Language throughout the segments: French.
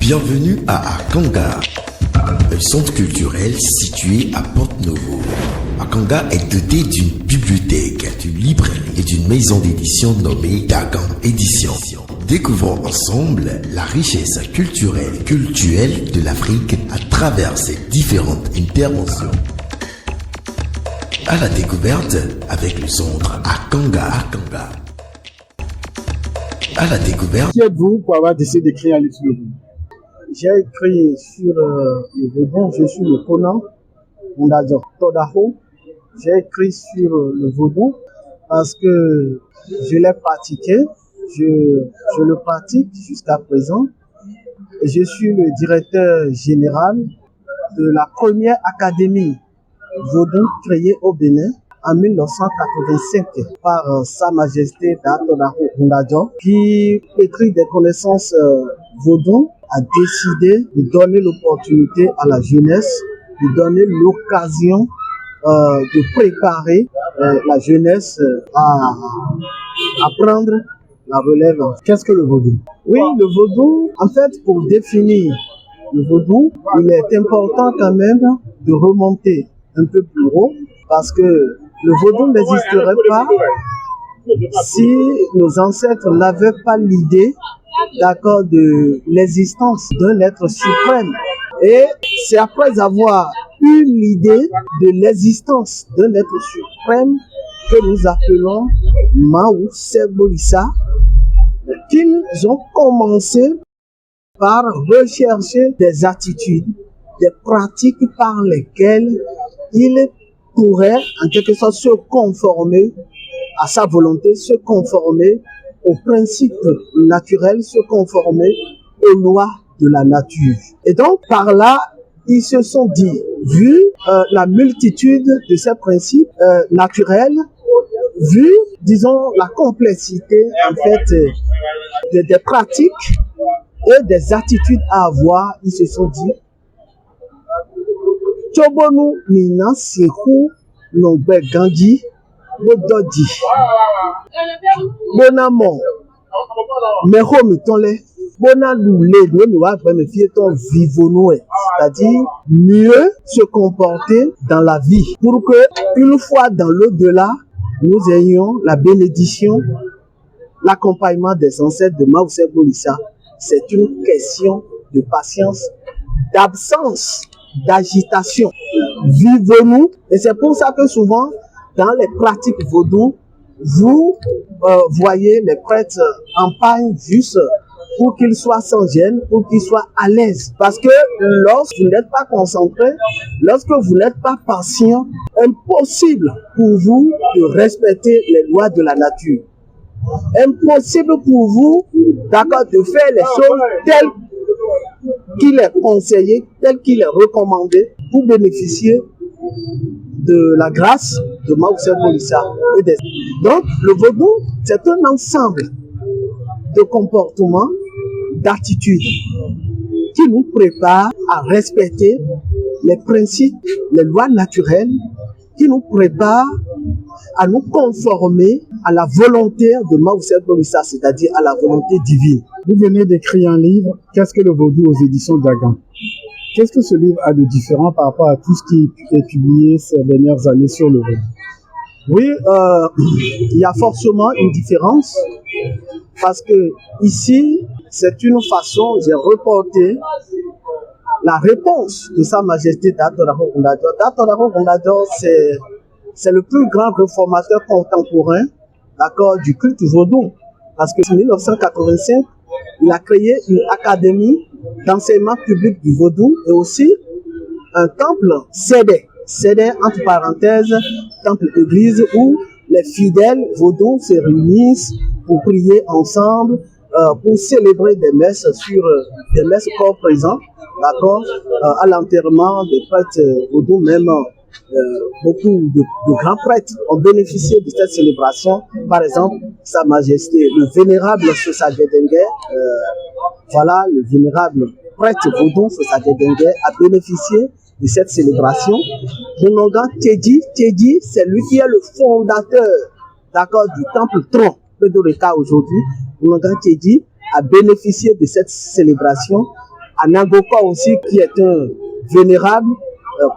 Bienvenue à Akanga, un centre culturel situé à Porte-Novo. Akanga est doté d'une bibliothèque, d'une librairie et d'une maison d'édition nommée Dagan Édition. Découvrons ensemble la richesse culturelle et cultuelle de l'Afrique à travers ses différentes interventions. À la découverte avec le centre Akanga. À la découverte. Qui êtes-vous pour avoir décidé d'écrire un livre sur le Vaudou? J'ai écrit sur le Vaudou, je suis le Conan, Mondadjo Todaho. J'ai écrit sur le Vaudou parce que je l'ai pratiqué, je le pratique jusqu'à présent. Et je suis le directeur général de la première académie Vaudou créée au Bénin en 1985 par Sa Majesté Todaho Mondadjo, qui écrit des connaissances Vaudou, a décidé de donner l'opportunité à la jeunesse, de donner l'occasion de préparer la jeunesse à prendre la relève. Qu'est-ce que le Vaudou? Oui, le Vaudou, en fait, pour définir le Vaudou, il est important quand même de remonter un peu plus haut, parce que le Vaudou n'existerait pas si nos ancêtres n'avaient pas l'idée, d'accord, de l'existence d'un être suprême. Et c'est après avoir eu l'idée de l'existence d'un être suprême que nous appelons Mao Sebolissa qu'ils ont commencé par rechercher des attitudes, des pratiques par lesquelles ils pourraient en quelque sorte se conformer à sa volonté, se conformer aux principes naturels, se conformer aux lois de la nature. Et donc, par là, ils se sont dit, vu la multitude de ces principes naturels, vu, disons, la complexité, en fait, des pratiques et des attitudes à avoir, ils se sont dit, Tchobonu Mina Sekou Nongbe Gandhi Bododi Bonamon Meho Mitole Bona Loulé Noua me fieton Vivonoé, c'est-à-dire mieux se comporter dans la vie pour que une fois dans l'au-delà nous ayons la bénédiction, l'accompagnement des ancêtres de Mao Sebolissa. C'est une question de patience, d'absence d'agitation. Vivons-nous, et c'est pour ça que souvent dans les pratiques vaudou, vous voyez les prêtres empagnent juste pour qu'ils soient sans gêne, pour qu'ils soient à l'aise. Parce que lorsque vous n'êtes pas concentré, lorsque vous n'êtes pas patient, impossible pour vous de respecter les lois de la nature. Impossible pour vous, d'accord, de faire les choses telles qu'il est conseillé, tel qu'il est recommandé pour bénéficier de la grâce de Mao Sebolissa. Donc, le Vaudou, c'est un ensemble de comportements, d'attitudes qui nous prépare à respecter les principes, les lois naturelles, qui nous prépare à nous conformer à la volonté de Mao Sebolissa, c'est-à-dire à la volonté divine. Vous venez d'écrire un livre, Qu'est-ce que le Vaudou aux éditions Dagan? Qu'est-ce que ce livre a de différent par rapport à tout ce qui est publié ces dernières années sur le Vaudou? Oui, il y a forcément une différence parce que ici, c'est une façon, j'ai reporté la réponse de Sa Majesté Todaho Mondadjo. Todaho Mondadjo, c'est le plus grand réformateur contemporain, d'accord, du culte vaudou. Parce que en 1985, il a créé une académie d'enseignement public du vaudou et aussi un temple Sédé, entre parenthèses, temple église où les fidèles vaudous se réunissent pour prier ensemble, pour célébrer des messes des messes corps présents, d'accord, à l'enterrement des prêtres vaudous, même beaucoup de grands prêtres ont bénéficié de cette célébration. Par exemple, Sa Majesté, le vénérable Sosagedengue, voilà, le vénérable prêtre vaudou Sosagedengue a bénéficié de cette célébration. Mononga Teddy, c'est lui qui est le fondateur, d'accord, du temple Tron, Pedoreka aujourd'hui. Mononga Teddy a bénéficié de cette célébration Anagoka aussi, qui est un vénérable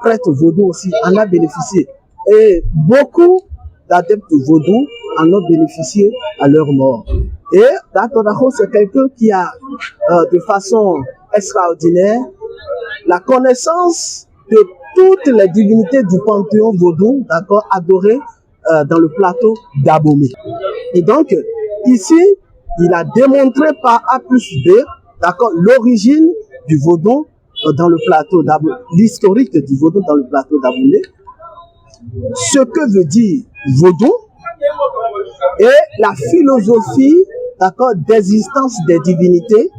prêtre vaudou aussi, en a bénéficié. Et beaucoup d'adeptes vaudou en ont bénéficié à leur mort. Et Datodaho, c'est quelqu'un qui a, de façon extraordinaire, la connaissance de toutes les divinités du panthéon vaudou, d'accord, adorées dans le plateau d'Abomey. Et donc, ici, il a démontré par A plus B, d'accord, l'origine du vaudou dans le plateau d'Abomey, l'historique du vaudou dans le plateau d'Abomey, ce que veut dire vaudou et la philosophie, d'accord, d'existence des divinités,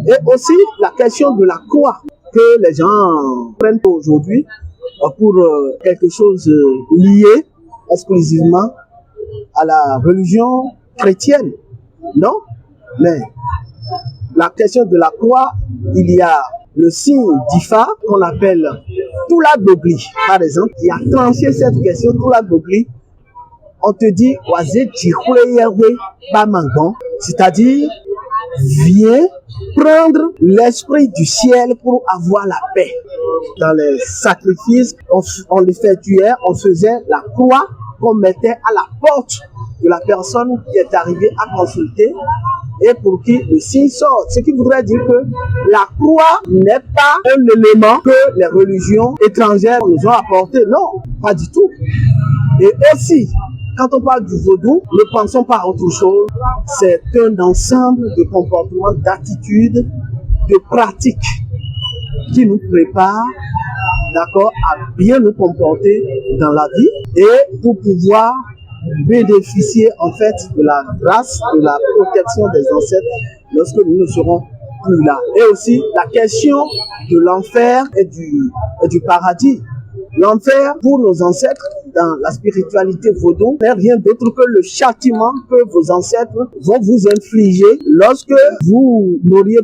et aussi la question de la croix que les gens prennent aujourd'hui pour quelque chose lié exclusivement à la religion chrétienne. Non, mais la question de la croix, il y a le signe d'Ifa qu'on appelle Toula-Dogli, par exemple, qui a tranché cette question. Toula-Dogli, on te dit, c'est-à-dire, viens prendre l'esprit du ciel pour avoir la paix. Dans les sacrifices, on les fait tuer, on faisait la croix qu'on mettait à la porte de la personne qui est arrivée à consulter et pour qui le signe sort. Ce qui voudrait dire que la croix n'est pas un élément que les religions étrangères nous ont apporté. Non, pas du tout. Et aussi, quand on parle du vaudou, ne pensons pas à autre chose. C'est un ensemble de comportements, d'attitudes, de pratiques qui nous préparent, d'accord, à bien nous comporter dans la vie et pour pouvoir bénéficier en fait de la grâce, de la protection des ancêtres lorsque nous ne serons plus là. Et aussi la question de l'enfer et du paradis. L'enfer pour nos ancêtres dans la spiritualité vaudou n'est rien d'autre que le châtiment que vos ancêtres vont vous infliger lorsque vous n'auriez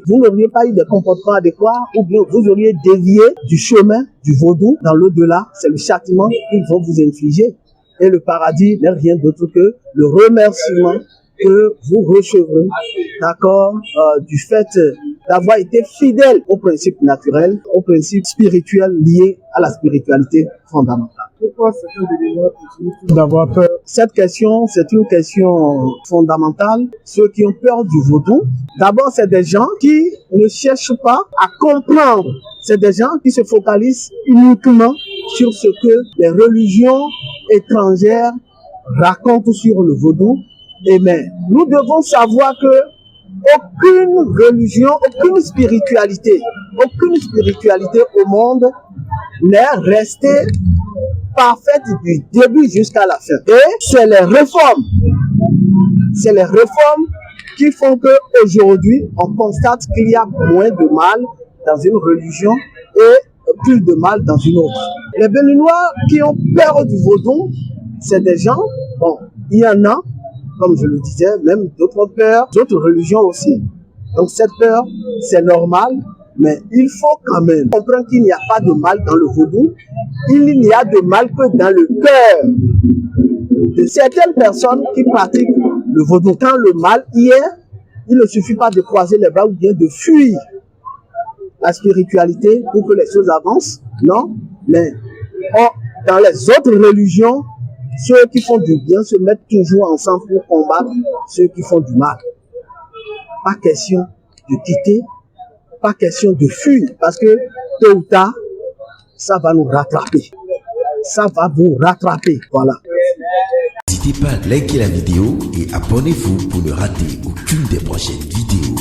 pas eu des comportements adéquats ou bien vous auriez dévié du chemin du vaudou dans l'au-delà. C'est le châtiment qu'ils vont vous infliger. Et le paradis n'est rien d'autre que le remerciement que vous recevrez, d'accord, du fait d'avoir été fidèle aux principes naturels, aux principes spirituels liés à la spiritualité fondamentale. Pourquoi certains bénévoles continuent d'avoir peur? Cette question, c'est une question fondamentale. Ceux qui ont peur du vaudou, d'abord, c'est des gens qui ne cherchent pas à comprendre. C'est des gens qui se focalisent uniquement sur ce que les religions étrangères racontent sur le vaudou. Et mais nous devons savoir que aucune religion, aucune spiritualité au monde n'est restée parfaite du début jusqu'à la fin. Et c'est les réformes qui font qu'aujourd'hui, on constate qu'il y a moins de mal dans une religion et plus de mal dans une autre. Les Béninois qui ont peur du vaudou, c'est des gens, bon, il y en a, comme je le disais, même d'autres peurs, d'autres religions aussi. Donc cette peur, c'est normal, mais il faut quand même comprendre qu'il n'y a pas de mal dans le vaudou. Il n'y a de mal que dans le cœur de certaines personnes qui pratiquent le vaudou. Quand le mal y est, il ne suffit pas de croiser les bras ou bien de fuir la spiritualité pour que les choses avancent. Non, mais dans les autres religions, ceux qui font du bien se mettent toujours ensemble pour combattre ceux qui font du mal. Pas question de quitter, pas question de fuir, parce que tôt ou tard, ça va nous rattraper. Ça va vous rattraper, voilà. N'hésitez pas à liker la vidéo et abonnez-vous pour ne rater aucune des prochaines vidéos.